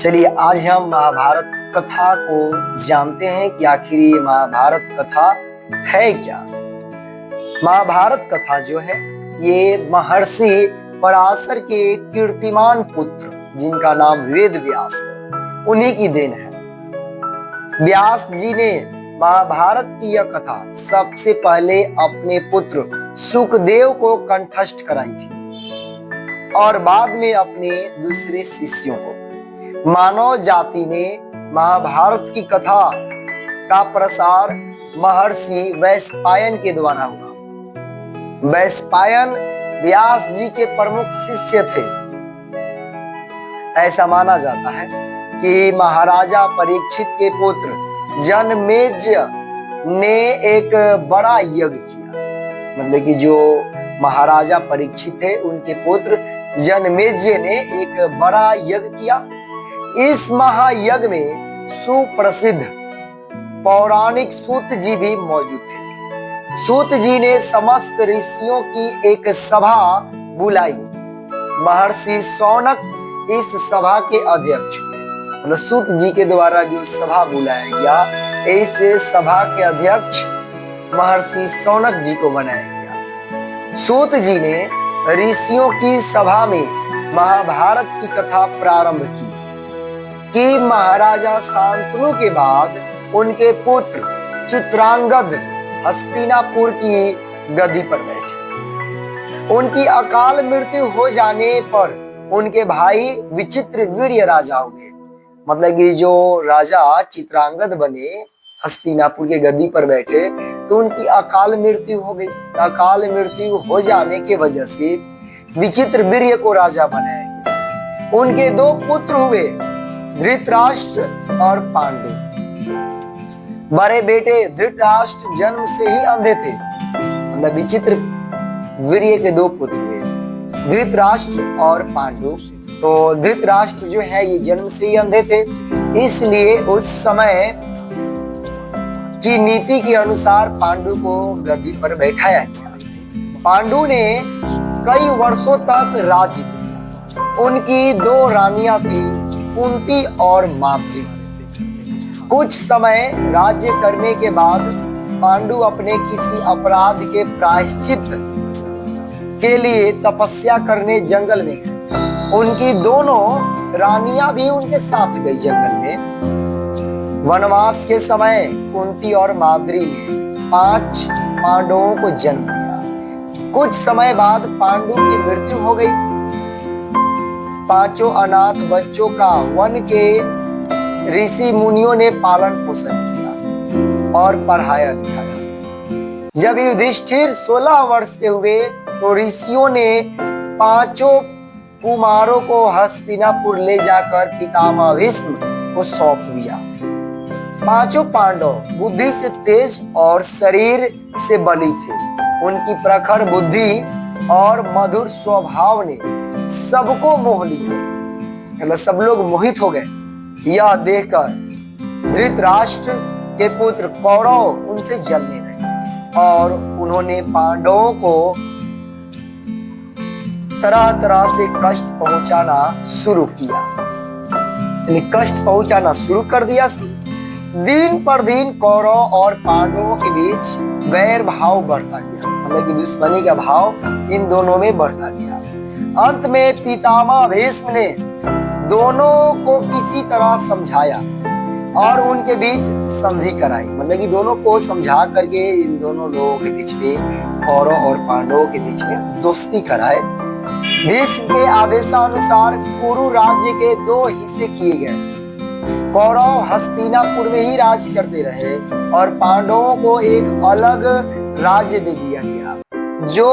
चलिए आज हम महाभारत कथा को जानते हैं कि आखिर ये महाभारत कथा है क्या। महाभारत कथा जो है ये महर्षि पराशर के कीर्तिमान पुत्र जिनका नाम वेद व्यास है उन्हीं की देन है। व्यास जी ने महाभारत की यह कथा सबसे पहले अपने पुत्र सुखदेव को कंठस्थ कराई थी और बाद में अपने दूसरे शिष्यों को। मानव जाति में महाभारत की कथा का प्रसार महर्षि वैशंपायन के द्वारा हुआ। वैशंपायन व्यास जी के प्रमुख शिष्य थे। ऐसा माना जाता है कि महाराजा परीक्षित के पुत्र जनमेजय ने एक बड़ा यज्ञ किया। मतलब कि जो महाराजा परीक्षित थे उनके पुत्र जनमेजय ने एक बड़ा यज्ञ किया। इस महायज्ञ में सुप्रसिद्ध पौराणिक सूत जी भी मौजूद थे। सूत जी ने समस्त ऋषियों की एक सभा बुलाई। महर्षि शौनक इस सभा के अध्यक्ष। मतलब सूत जी के द्वारा जो सभा बुलाया गया, इस सभा के अध्यक्ष महर्षि शौनक जी को बनाया गया। सूत जी ने ऋषियों की सभा में महाभारत की कथा प्रारंभ की कि महाराजा शांतनु के बाद उनके पुत्र चित्रांगद हस्तिनापुर की गद्दी पर बैठे। उनकी अकाल मृत्यु हो जाने पर उनके भाई विचित्रवीर्य राजा हुए। मतलब कि जो राजा चित्रांगद बने हस्तिनापुर के गद्दी पर बैठे तो उनकी अकाल मृत्यु हो गई। अकाल मृत्यु हो जाने की वजह से विचित्रवीर्य को राजा बनाया गया। उनके दो पुत्र हुए, धृतराष्ट्र और पांडु। बड़े बेटे धृतराष्ट्र जन्म से ही अंधे थे। मतलब विचित्रवीर्य के दो पुत्र हुए, धृतराष्ट्र और पांडु। तो धृतराष्ट्र जो है ये जन्म से ही अंधे थे, इसलिए उस समय की नीति के अनुसार पांडु को गद्दी पर बैठाया गया। पांडु ने कई वर्षों तक राज्य किया। उनकी दो रानियां थी, कुंती और माद्री। कुछ समय राज्य करने के बाद पांडु अपने किसी अपराध के प्रायश्चित के लिए तपस्या करने जंगल में गए। उनकी दोनों रानियां भी उनके साथ गई जंगल में। वनवास के समय कुंती और माद्री ने 5 पांडवों को जन्म दिया। कुछ समय बाद पांडु की मृत्यु हो गई। 5 अनाथ बच्चों का वन के ऋषि मुनियों ने पालन पोषण किया और पढ़ाया लिखाया। जब युधिष्ठिर 16 वर्ष के हुए तो ऋषियों ने 5 कुमारों को हस्तिनापुर ले जाकर पितामह भीष्म को सौंप दिया। 5 पांडव बुद्धि से तेज और शरीर से बली थे। उनकी प्रखर बुद्धि और मधुर स्वभाव ने सबको मोह लिया। मतलब सब लोग मोहित हो गए। यह देखकर धृतराष्ट्र के पुत्र कौरव उनसे जलने लगे और उन्होंने पांडवों को तरह तरह से कष्ट पहुंचाना शुरू किया। यानी कष्ट पहुंचाना शुरू कर दिया। दिन पर दिन कौरव और पांडवों के बीच वैर भाव बढ़ता गया। मतलब कि दुश्मनी का भाव इन दोनों में बढ़ता गया। अंत में पितामह भीष्म ने दोनों को किसी तरह समझाया और उनके बीच संधि कराई। मतलब कि दोनों को समझा करके इन दोनों लोगों के बीच में, कौरव और पांडवों के बीच में दोस्ती कराए। भीष्म के आदेशानुसार कुरु राज्य के 2 हिस्से किए गए। कौरव हस्तिनापुर में ही राज करते रहे और पांडवों को एक अलग राज्य दे दिया गया जो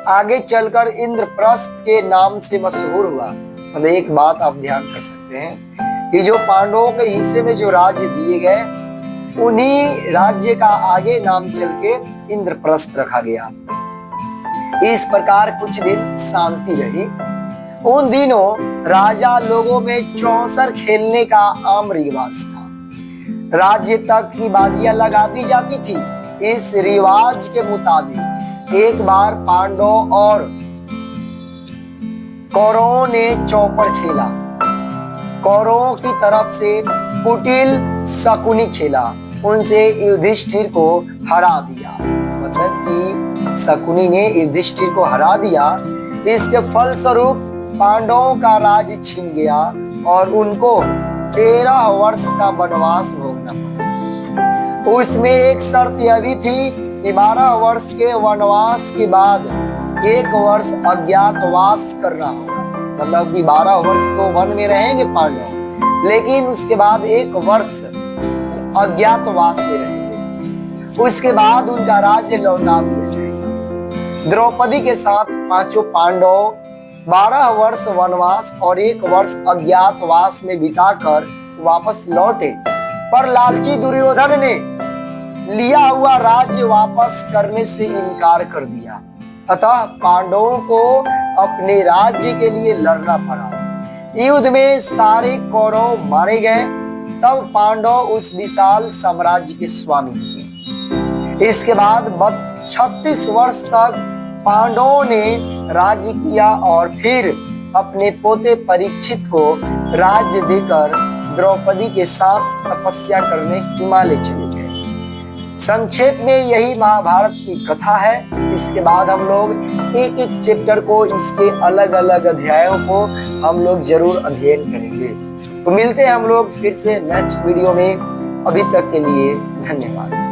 आगे चलकर इंद्रप्रस्थ के नाम से मशहूर हुआ। मतलब एक बात आप ध्यान कर सकते हैं कि जो पांडवों के हिस्से में जो राज्य दिए गए उन्हीं राज्य का आगे नाम चल के इंद्रप्रस्थ रखा गया। इस प्रकार कुछ दिन शांति रही। उन दिनों राजा लोगों में चौसर खेलने का आम रिवाज था। राज्य तक की बाजियां लगा दी जाती थी। इस रिवाज के मुताबिक एक बार पांडवों और कौरवों ने चौपर खेला। कौरवों की तरफ से कुटिल शकुनी खेला, उनसे युधिष्ठिर को हरा दिया। मतलब कि शकुनी ने युधिष्ठिर को हरा दिया। इसके फलस्वरूप पांडवों का राज्य छिन गया और उनको 13 वर्ष का वनवास भोगना पड़ा। उसमें एक शर्त यह भी थी कि 12 वर्ष के वनवास के बाद 1 वर्ष अज्ञातवास करना होगा। मतलब कि 12 वर्ष तो वन में रहेंगे पांडव, लेकिन उसके बाद 1 वर्ष अज्ञातवास में रहेंगे। उसके बाद उनका राज्य लौटा दिया जाएगा। द्रौपदी के साथ 5 पांडव 12 वर्ष वनवास और 1 वर्ष अज्ञातवास में बिताकर वापस लौटे, पर लालची दुर्योधन ने लिया हुआ राज्य वापस करने से इनकार कर दिया। अतः पांडवों को अपने राज्य के लिए लड़ना पड़ा। युद्ध में सारे कौरव मारे गए। तब पांडव उस विशाल साम्राज्य के स्वामी हुए। इसके बाद 36 वर्ष तक पांडवों ने राज्य किया और फिर अपने पोते परीक्षित को राज्य देकर द्रौपदी के साथ तपस्या करने हिमालय चले गए। संक्षेप में यही महाभारत की कथा है। इसके बाद हम लोग एक एक चैप्टर को, इसके अलग अलग अध्यायों को हम लोग जरूर अध्ययन करेंगे। तो मिलते हैं हम लोग फिर से नेक्स्ट वीडियो में। अभी तक के लिए धन्यवाद।